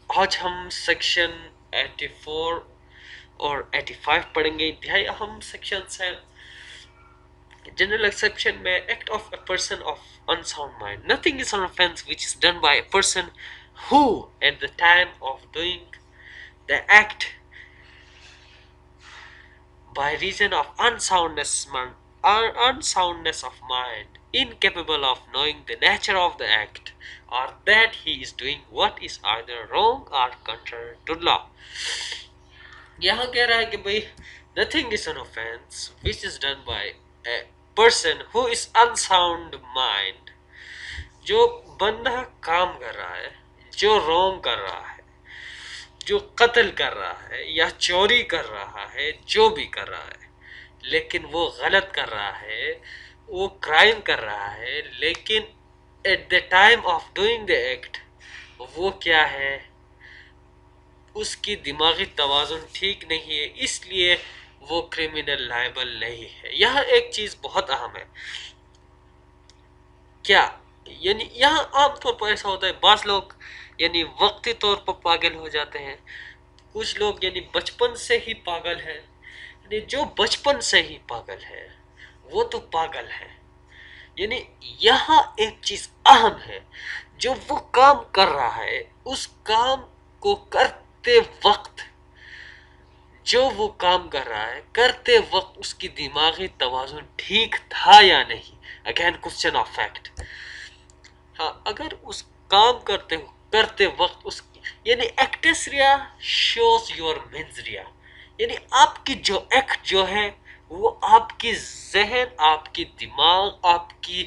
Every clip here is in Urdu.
آج ہم سیکشن 84 اور 85 پڑھیں گے. انتہائی اہم سیکشنز ہیں. جنرل ایکسیپشن میں act of a person of unsound mind. Nothing is an offense which is done by a person who at the time of doing the act by reason of unsoundness of mind, incapable of knowing the nature of the act, or that he is doing what is either wrong or contrary to law. یہاں کہہ رہا ہے کہ بھئی nothing is an offense which is done by a person who is unsound mind. جو بندہ کام کر رہا ہے، جو رونگ کر رہا ہے، جو قتل کر رہا ہے یا چوری کر رہا ہے، جو بھی کر رہا ہے، لیکن وہ غلط کر رہا ہے، وہ کرائم کر رہا ہے، لیکن at the time of doing the act وہ کیا ہے، اس کی دماغی توازن ٹھیک نہیں ہے، اس لیے وہ کرمنل لائبل نہیں ہے. یہاں ایک چیز بہت اہم ہے. کیا یعنی یہاں عام طور پر ایسا ہوتا ہے، بعض لوگ یعنی وقتی طور پر پاگل ہو جاتے ہیں، کچھ لوگ یعنی بچپن سے ہی پاگل ہیں. یعنی جو بچپن سے ہی پاگل ہے وہ تو پاگل ہے. یعنی یہاں ایک چیز اہم ہے، جو وہ کام کر رہا ہے اس کام کو کرتے وقت، جو وہ کام کر رہا ہے کرتے وقت اس کی دماغی توازن ٹھیک تھا یا نہیں. Again question of fact. ہاں اگر اس کام کرتے وقت اس کی یعنی ایکٹسریا شوز یور منزریا، یعنی آپ کی جو ایکٹ جو ہے وہ آپ کی ذہن، آپ کی دماغ، آپ کی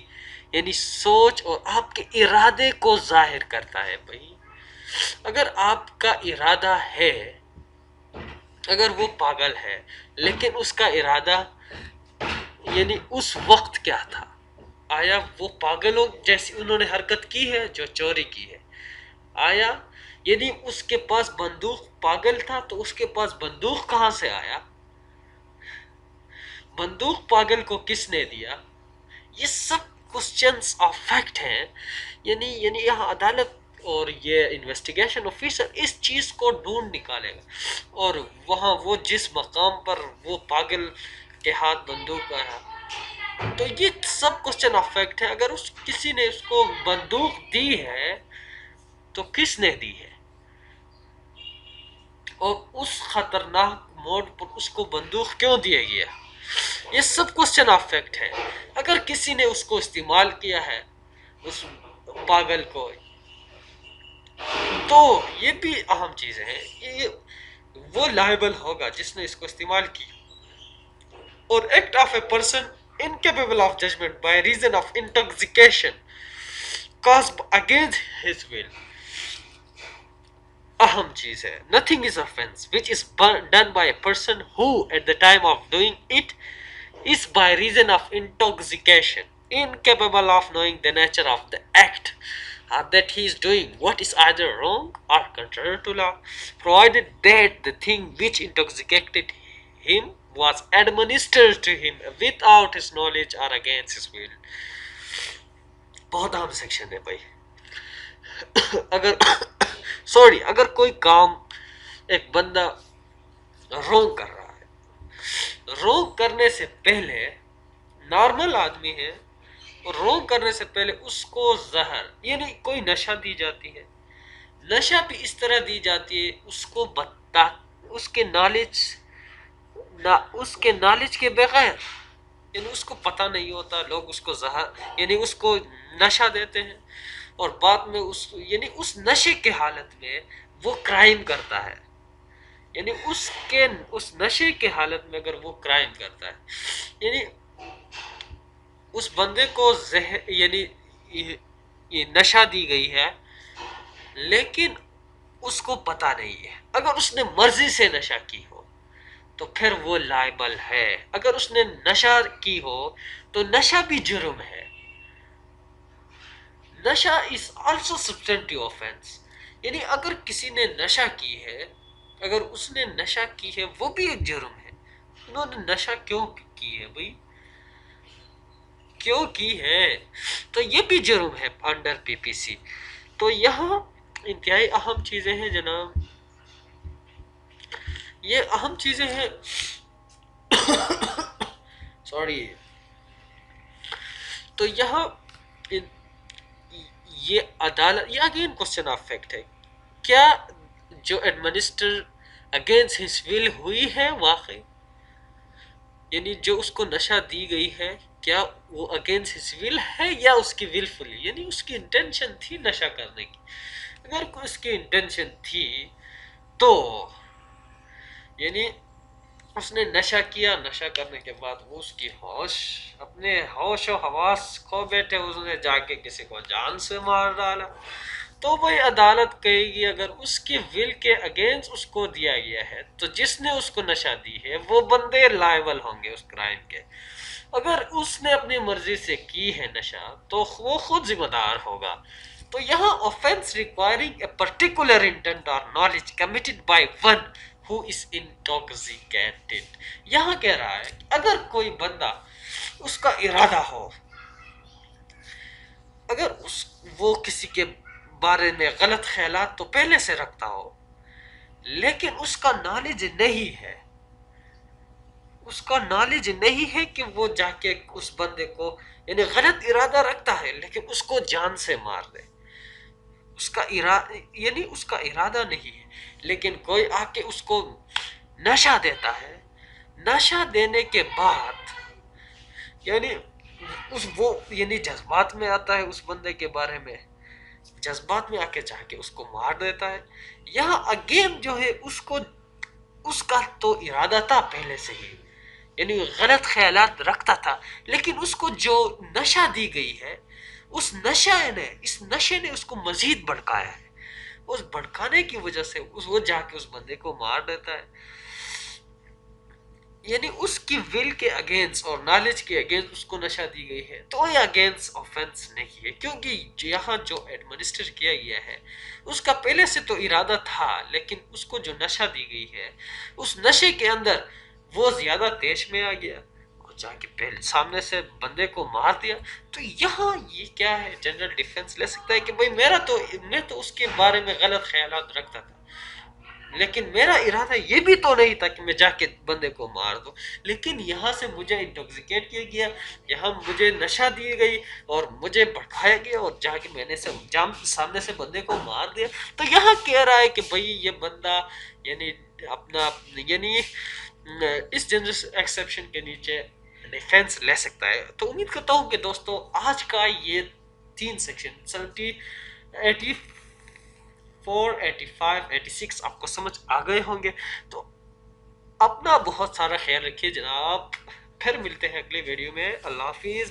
یعنی سوچ اور آپ کے ارادے کو ظاہر کرتا ہے. بھائی اگر آپ کا ارادہ ہے، اگر وہ پاگل ہے لیکن اس کا ارادہ یعنی اس وقت کیا تھا، آیا وہ پاگلوں جیسی انہوں نے حرکت کی ہے جو چوری کی ہے؟ آیا یعنی اس کے پاس بندوق پاگل تھا تو اس کے پاس بندوق کہاں سے آیا؟ بندوق پاگل کو کس نے دیا؟ یہ سب کوسچنز آف فیکٹ ہیں. یعنی یہاں عدالت اور یہ انویسٹیگیشن آفیسر اس چیز کو ڈھونڈ نکالے گا، اور وہاں وہ جس مقام پر وہ پاگل کے ہاتھ بندوق آیا تو یہ سب کوسچن آف فیکٹ ہے. اگر کسی نے اس کو بندوق دی ہے تو کس نے دی ہے، اور اس خطرناک موڑ پر اس کو بندوق کیوں دیا گیا؟ یہ سب کوسچن آف فیکٹ ہے. اگر کسی نے اس کو استعمال کیا ہے اس پاگل کو، تو یہ بھی اہم چیزیں ہیں. یہ وہ لائبل ہوگا جس نے اس کو استعمال کی. اور act of a person incapable of judgment by reason of intoxication caused against his will. اہم چیز ہے. Nothing is offense which is done by a person who at the time of doing it is by reason of intoxication incapable of knowing the nature of the act, or that he is doing what is either wrong or contrary to law, provided that the thing which intoxicated him was administered to him without his knowledge or against his will. بہت اہم سیکشن ہے بھائی. اگر کوئی کام ایک بندہ رونگ کر رہا ہے، رونگ کرنے سے پہلے نارمل آدمی ہے، اور رونگ کرنے سے پہلے اس کو زہر یعنی کوئی نشہ دی جاتی ہے. نشہ بھی اس طرح دی جاتی ہے اس کو اس کے نالج کے بغیر، یعنی اس کو پتہ نہیں ہوتا، لوگ اس کو زہر یعنی اس کو نشہ دیتے ہیں، اور بعد میں یعنی اس نشے کے حالت میں وہ کرائم کرتا ہے. یعنی اس نشے کے حالت میں اگر وہ کرائم کرتا ہے، یعنی اس بندے کو یعنی یہ نشہ دی گئی ہے لیکن اس کو پتہ نہیں ہے. اگر اس نے مرضی سے نشہ کی ہو تو پھر وہ لائبل ہے. اگر اس نے نشہ کی ہو تو نشہ بھی جرم ہے. نشہ is also substantive offense. یعنی اگر کسی نے نشہ کی ہے، اگر اس نے نشہ کی ہے وہ بھی ایک جرم ہے. انہوں نے نشہ کیوں کی ہے بھئی، کیوں کی ہے، تو یہ بھی جرم ہے انڈر پی پی سی. تو یہاں انتہائی اہم چیزیں ہیں جناب، یہ اہم چیزیں ہیں. سوری. تو یہاں یہ عدالت، یہ اگین کوشچن آف فیکٹ ہے، کیا جو ایڈمنسٹر اگینسٹ ہز ول ہوئی ہے واقعی، یعنی جو اس کو نشہ دی گئی ہے کیا وہ اگینسٹ ہز ول ہے یا اس کی ول فلی، یعنی اس کی انٹینشن تھی نشہ کرنے کی. اگر اس کی انٹینشن تھی تو یعنی اس نے نشہ کیا، نشہ کرنے کے بعد وہ اس کی ہوش، اپنے ہوش و حواس کھو بیٹھے، اس نے جا کے کسی کو جان سے مار ڈالا، تو وہی عدالت کہے گی اگر اس کی ول کے اگینسٹ اس کو دیا گیا ہے تو جس نے اس کو نشہ دی ہے وہ بندے لائبل ہوں گے اس کرائم کے. اگر اس نے اپنی مرضی سے کی ہے نشہ تو وہ خود ذمہ دار ہوگا. تو یہاں offense requiring a particular intent or knowledge committed by one who is intoxicated. یہاں کہہ رہا ہے کہ اگر کوئی بندہ اس کا ارادہ ہو، اگر وہ کسی کے بارے میں غلط خیالات تو پہلے سے رکھتا ہو لیکن اس کا نالج نہیں ہے، اس کا نالج نہیں ہے کہ وہ جا کے اس بندے کو، یعنی غلط ارادہ رکھتا ہے لیکن اس کو جان سے مار دے، اس کا ارادہ، یعنی اس کا ارادہ نہیں ہے لیکن کوئی آ کے اس کو نشہ دیتا ہے، نشہ دینے کے بعد یعنی وہ یعنی جذبات میں آتا ہے اس بندے کے بارے میں، جذبات میں آ کے جا کے اس کو مار دیتا ہے. یہاں اگین جو ہے اس کا تو ارادہ تھا پہلے سے ہی، یعنی غلط خیالات رکھتا تھا لیکن اس کو جو نشہ دی گئی ہے اس نشے نے اس کو مزید بھڑکایا ہے، اس بھڑکانے کی وجہ سے وہ جا کے اس بندے کو مار دیتا ہے. یعنی اس کی ول کے اگینسٹ اور نالج کے اگینسٹ اس کو نشہ دی گئی ہے تو یہ اگینسٹ آفینس نہیں ہے، کیونکہ یہاں جو ایڈمنسٹر کیا گیا ہے اس کا پہلے سے تو ارادہ تھا لیکن اس کو جو نشہ دی گئی ہے اس نشے کے اندر وہ زیادہ تیز میں آ گیا اور جا کے پہلے سامنے سے بندے کو مار دیا. تو یہاں یہ کیا ہے، جنرل ڈیفنس لے سکتا ہے کہ بھئی میں تو اس کے بارے میں غلط خیالات رکھتا تھا لیکن میرا ارادہ یہ بھی تو نہیں تھا کہ میں جا کے بندے کو مار دوں، لیکن یہاں سے مجھے انٹوکسیکیٹ کیا گیا، یہاں مجھے نشہ دی گئی اور مجھے بھڑکایا گیا اور جا کے میں نے سامنے سے بندے کو مار دیا. تو یہاں کہہ رہا ہے کہ بھئی یہ بندہ یعنی اپنا یعنی اس جنرل ایکسیپشن کے نیچے ڈیفینس لے سکتا ہے. تو امید کرتا ہوں کہ دوستو آج کا یہ 3 سیکشن 80 4 85 86 آپ کو سمجھ آ گئے ہوں گے. تو اپنا بہت سارا خیال رکھیے جناب، پھر ملتے ہیں اگلے ویڈیو میں. اللہ حافظ.